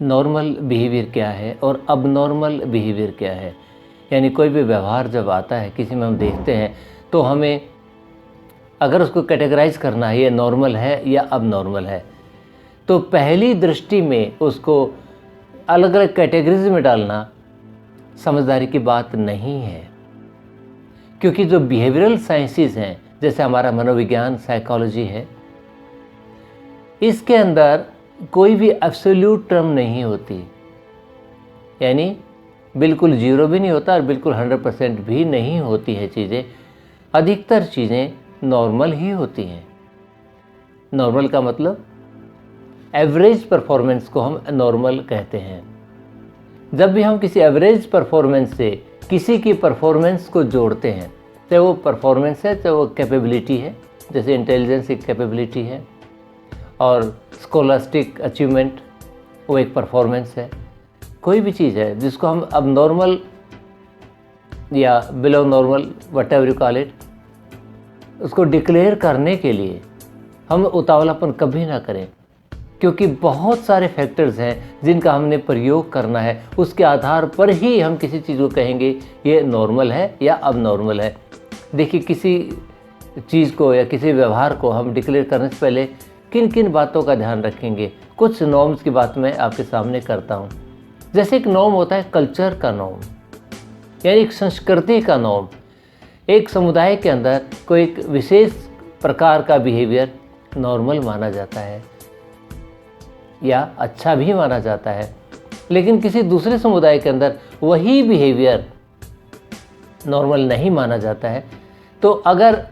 Normal behaviour क्या है और अबनॉर्मल बिहेवियर क्या है। यानी कोई भी व्यवहार जब आता है किसी में हम देखते हैं तो हमें अगर उसको कैटेगराइज करना है ये नॉर्मल है या अबनॉर्मल है, तो पहली दृष्टि में उसको अलग अलग कैटेगरीज में डालना समझदारी की बात नहीं है। क्योंकि जो बिहेवियरल साइंसेस हैं, जैसे हमारा मनोविज्ञान साइकोलॉजी है, इसके अंदर कोई भी एब्सोल्यूट टर्म नहीं होती। यानी बिल्कुल जीरो भी नहीं होता और बिल्कुल 100% भी नहीं होती है चीज़ें। अधिकतर चीज़ें नॉर्मल ही होती हैं। नॉर्मल का मतलब एवरेज परफॉर्मेंस को हम नॉर्मल कहते हैं। जब भी हम किसी एवरेज परफॉर्मेंस से किसी की परफॉर्मेंस को जोड़ते हैं, चाहे वो परफॉर्मेंस है चाहे वो कैपेबिलिटी है, जैसे इंटेलिजेंस एक कैपेबिलिटी है और स्कॉलास्टिक अचीवमेंट वो एक परफॉर्मेंस है। कोई भी चीज़ है जिसको हम अब नॉर्मल या below normal whatever you call it, उसको डिक्लेयर करने के लिए हम उतावलापन कभी ना करें, क्योंकि बहुत सारे फैक्टर्स हैं जिनका हमने प्रयोग करना है। उसके आधार पर ही हम किसी चीज़ को कहेंगे ये नॉर्मल है या अब नॉर्मल है। देखिए, किसी चीज़ को या किसी व्यवहार को हम डिक्लेयर करने से पहले किन किन बातों का ध्यान रखेंगे, कुछ नॉर्म्स की बात मैं आपके सामने करता हूँ। जैसे एक नॉर्म होता है कल्चर का नॉर्म, यानी एक संस्कृति का नॉर्म। एक समुदाय के अंदर कोई एक विशेष प्रकार का बिहेवियर नॉर्मल माना जाता है या अच्छा भी माना जाता है, लेकिन किसी दूसरे समुदाय के अंदर वही बिहेवियर नॉर्मल नहीं माना जाता है। तो अगर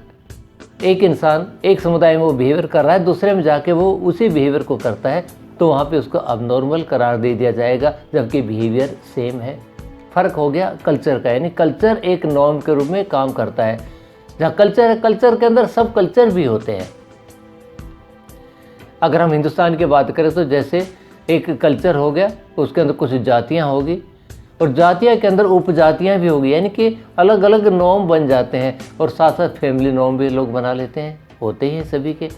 एक इंसान एक समुदाय में वो बिहेवियर कर रहा है, दूसरे में जाके वो उसी बिहेवियर को करता है, तो वहाँ पे उसको अबनॉर्मल करार दे दिया जाएगा, जबकि बिहेवियर सेम है। फ़र्क हो गया कल्चर का, यानी कल्चर एक नॉर्म के रूप में काम करता है। जहाँ कल्चर है, कल्चर के अंदर सब कल्चर भी होते हैं। अगर हम हिंदुस्तान की बात करें तो जैसे एक कल्चर हो गया, उसके अंदर कुछ जातियाँ होगी और जातियाँ के अंदर उपजातियाँ भी होगी, यानी कि अलग अलग नॉर्म बन जाते हैं और साथ साथ फैमिली नॉर्म भी लोग बना लेते हैं, होते ही हैं सभी के।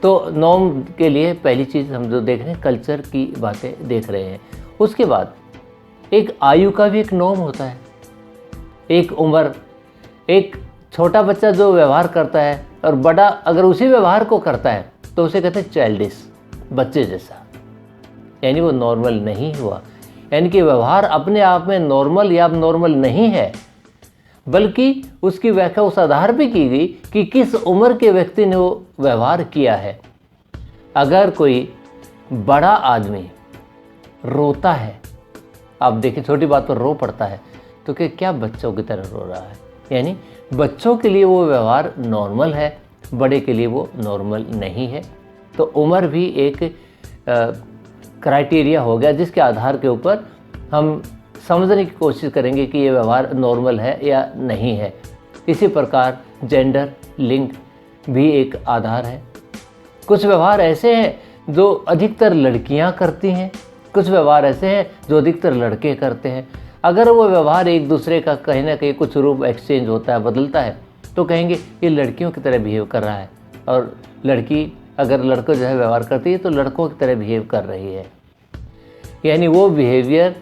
तो नॉर्म के लिए पहली चीज़ हम जो देख रहे हैं कल्चर की बातें देख रहे हैं। उसके बाद एक आयु का भी एक नॉर्म होता है, एक उम्र। एक छोटा बच्चा जो व्यवहार करता है और बड़ा अगर उसी व्यवहार को करता है तो उसे कहते हैं चाइल्डिश, बच्चे जैसा, यानी वो नॉर्मल नहीं हुआ। यानी कि व्यवहार अपने आप में नॉर्मल या अबनॉर्मल नहीं है, बल्कि उसकी व्याख्या उस आधार पर की गई कि किस उम्र के व्यक्ति ने वो व्यवहार किया है। अगर कोई बड़ा आदमी रोता है, आप देखिए छोटी बात पर रो पड़ता है, तो क्या बच्चों की तरह रो रहा है, यानी बच्चों के लिए वो व्यवहार नॉर्मल है, बड़े के लिए वो नॉर्मल नहीं है। तो उम्र भी एक क्राइटेरिया हो गया जिसके आधार के ऊपर हम समझने की कोशिश करेंगे कि ये व्यवहार नॉर्मल है या नहीं है। इसी प्रकार जेंडर, लिंग भी एक आधार है। कुछ व्यवहार ऐसे हैं जो अधिकतर लड़कियां करती हैं, कुछ व्यवहार ऐसे हैं जो अधिकतर लड़के करते हैं। अगर वो व्यवहार एक दूसरे का कहीं ना कहीं कुछ रूप एक्सचेंज होता है, बदलता है, तो कहेंगे ये लड़कियों की तरह बिहेव कर रहा है, और लड़की अगर लड़कों जो है व्यवहार करती है तो लड़कों की तरह बिहेव कर रही है। यानी वो बिहेवियर,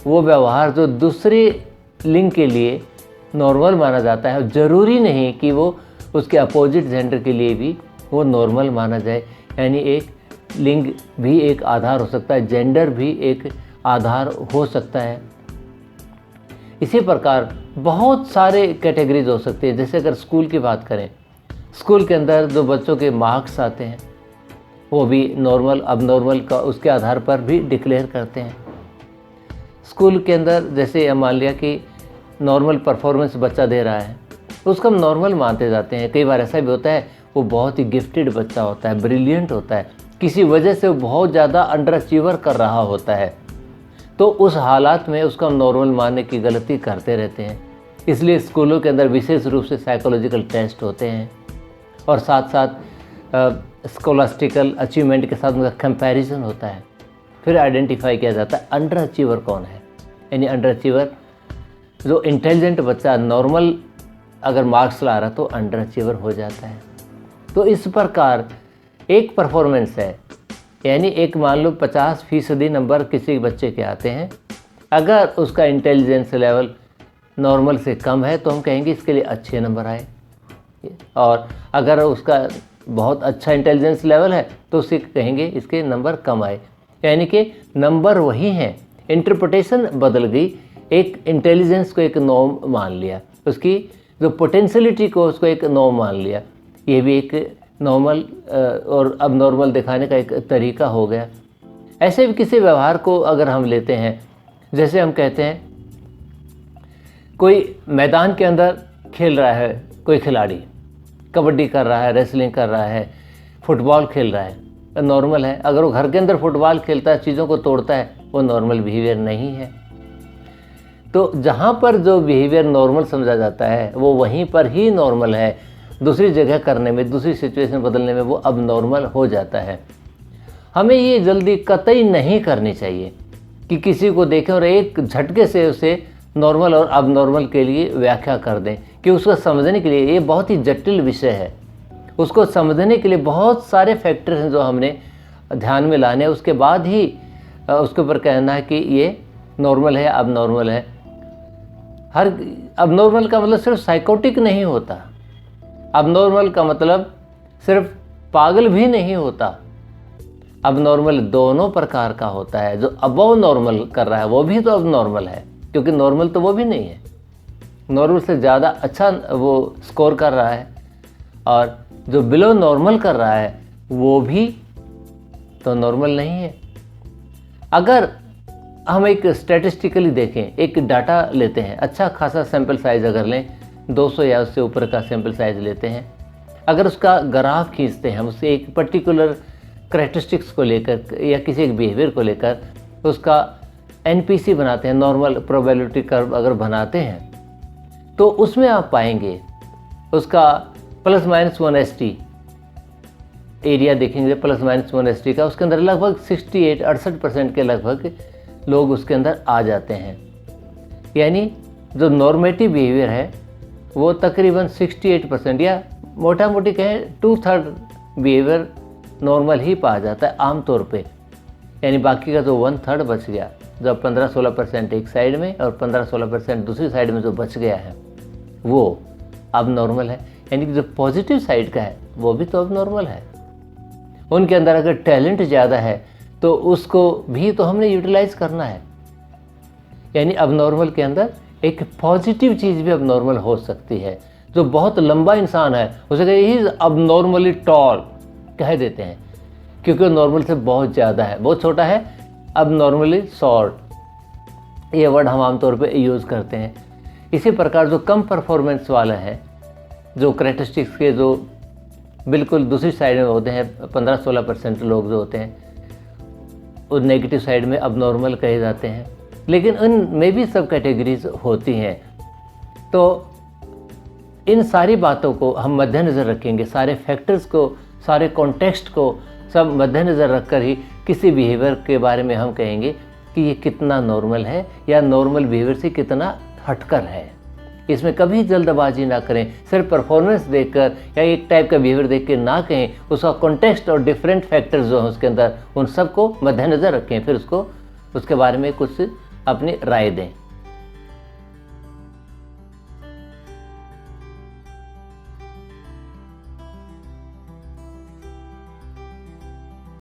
वो व्यवहार जो दूसरे लिंग के लिए नॉर्मल माना जाता है, ज़रूरी नहीं कि वो उसके अपोजिट जेंडर के लिए भी वो नॉर्मल माना जाए। यानी एक लिंग भी एक आधार हो सकता है, जेंडर भी एक आधार हो सकता है। इसी प्रकार बहुत सारे कैटेगरीज हो सकती है। जैसे अगर स्कूल की बात करें, स्कूल के अंदर जो बच्चों के मार्क्स आते हैं वो भी नॉर्मल अबनॉर्मल का उसके आधार पर भी डिक्लेयर करते हैं। स्कूल के अंदर जैसे हम मान लिया कि नॉर्मल परफॉर्मेंस बच्चा दे रहा है, उसको हम नॉर्मल मानते जाते हैं। कई बार ऐसा भी होता है वो बहुत ही गिफ्टेड बच्चा होता है, ब्रिलियंट होता है, किसी वजह से वो बहुत ज़्यादा अंडर अचीवर कर रहा होता है, तो उस हालात में उसको हम नॉर्मल मानने की गलती करते रहते हैं। इसलिए स्कूलों के अंदर विशेष रूप से साइकोलॉजिकल टेस्ट होते हैं और साथ साथ स्कॉलास्टिकल अचीवमेंट के साथ उनका कंपैरिजन होता है। फिर आइडेंटिफाई किया जाता है अंडर अचीवर कौन है। यानी अंडर अचीवर जो इंटेलिजेंट बच्चा नॉर्मल अगर मार्क्स ला रहा तो अंडर अचीवर हो जाता है। तो इस प्रकार एक परफॉर्मेंस है यानी एक मान लो 50% नंबर किसी बच्चे के आते हैं, अगर उसका इंटेलिजेंस लेवल नॉर्मल से कम है तो हम कहेंगे इसके लिए अच्छे नंबर आए, और अगर उसका बहुत अच्छा इंटेलिजेंस लेवल है तो उसे कहेंगे इसके नंबर कम आए। यानी कि नंबर वही हैं, इंटरप्रिटेशन बदल गई। एक इंटेलिजेंस को एक नॉर्म मान लिया, उसकी जो पोटेंशियलिटी को उसको एक नॉर्म मान लिया। ये भी एक नॉर्मल और अब नॉर्मल दिखाने का एक तरीका हो गया। ऐसे भी किसी व्यवहार को अगर हम लेते हैं, जैसे हम कहते हैं कोई मैदान के अंदर खेल रहा है, कोई खिलाड़ी कबड्डी कर रहा है, रेसलिंग कर रहा है, फुटबॉल खेल रहा है, नॉर्मल है। अगर वो घर के अंदर फुटबॉल खेलता है, चीज़ों को तोड़ता है, वो नॉर्मल बिहेवियर नहीं है। तो जहाँ पर जो बिहेवियर नॉर्मल समझा जाता है वो वहीं पर ही नॉर्मल है, दूसरी जगह करने में, दूसरी सिचुएशन बदलने में वो अब नॉर्मल हो जाता है। हमें ये जल्दी कतई नहीं करनी चाहिए कि किसी को देखें और एक झटके से उसे नॉर्मल और अब नॉर्मल के लिए व्याख्या कर दें, कि उसको समझने के लिए ये बहुत ही जटिल विषय है। उसको समझने के लिए बहुत सारे फैक्टर हैं जो हमने ध्यान में लाने हैं, उसके बाद ही उसके ऊपर कहना है कि ये नॉर्मल है, अब नॉर्मल है। हर अब नॉर्मल का मतलब सिर्फ साइकोटिक नहीं होता, अब नॉर्मल का मतलब सिर्फ पागल भी नहीं होता। अब नॉर्मल दोनों प्रकार का होता है। जो अबव नॉर्मल कर रहा है वो भी तो अब नॉर्मल है, क्योंकि नॉर्मल तो वो भी नहीं है, नॉर्मल से ज़्यादा अच्छा वो स्कोर कर रहा है, और जो बिलो नॉर्मल कर रहा है वो भी तो नॉर्मल नहीं है। अगर हम एक स्टैटिस्टिकली देखें, एक डाटा लेते हैं, अच्छा खासा सैंपल साइज़ अगर लें, 200 या उससे ऊपर का सैंपल साइज़ लेते हैं, अगर उसका ग्राफ खींचते हैं, हम उससे एक पर्टिकुलर करैक्टरिस्टिक्स को लेकर या किसी एक बिहेवियर को लेकर उसका एनपीसी बनाते हैं, नॉर्मल प्रोबेबिलिटी कर्व अगर बनाते हैं, तो उसमें आप पाएंगे उसका ±1 ST एरिया देखेंगे, ±1 ST का, उसके अंदर लगभग 68% के लगभग लोग उसके अंदर आ जाते हैं। यानी जो नॉर्मेटिव बिहेवियर है वो तकरीबन 68% या मोटा मोटी कहें 2/3 बिहेवियर नॉर्मल ही पाया जाता है आम तौर पे। यानी बाकी का जो 1/3 बच गया, जो 15-16% एक साइड में और 15-16% दूसरी साइड में जो बच गया है वो अब नॉर्मल है। यानी कि जो पॉजिटिव साइड का है वो भी तो अब नॉर्मल है। उनके अंदर अगर टैलेंट ज़्यादा है तो उसको भी तो हमने यूटिलाइज करना है। यानी अब नॉर्मल के अंदर एक पॉजिटिव चीज़ भी अब नॉर्मल हो सकती है। जो बहुत लंबा इंसान है उसे ही अब नॉर्मली टॉल कह देते हैं, क्योंकि वो नॉर्मल से बहुत ज़्यादा है। बहुत छोटा है, अब नॉर्मली शॉर्ट, ये वर्ड हम आमतौर पे यूज़ करते हैं। इसी प्रकार जो कम परफॉर्मेंस वाला है, जो करैक्टरिस्टिक्स के जो बिल्कुल दूसरी साइड में होते हैं, 15-16% लोग जो होते हैं उस नेगेटिव साइड में अब नॉर्मल कहे जाते हैं। लेकिन उनमें भी सब कैटेगरीज होती हैं। तो इन सारी बातों को हम मद्देनज़र रखेंगे, सारे फैक्टर्स को, सारे कॉन्टेक्स्ट को सब मद्देनज़र रखकर ही किसी बिहेवियर के बारे में हम कहेंगे कि ये कितना नॉर्मल है या नॉर्मल बिहेवियर से कितना हटकर है। इसमें कभी जल्दबाजी ना करें, सिर्फ परफॉर्मेंस देखकर या एक टाइप का बिहेवियर देख के ना कहें, उसका कॉन्टेक्स्ट और डिफरेंट फैक्टर्स जो हैं उसके अंदर, उन सबको मद्देनज़र रखें, फिर उसके बारे में कुछ अपनी राय दें।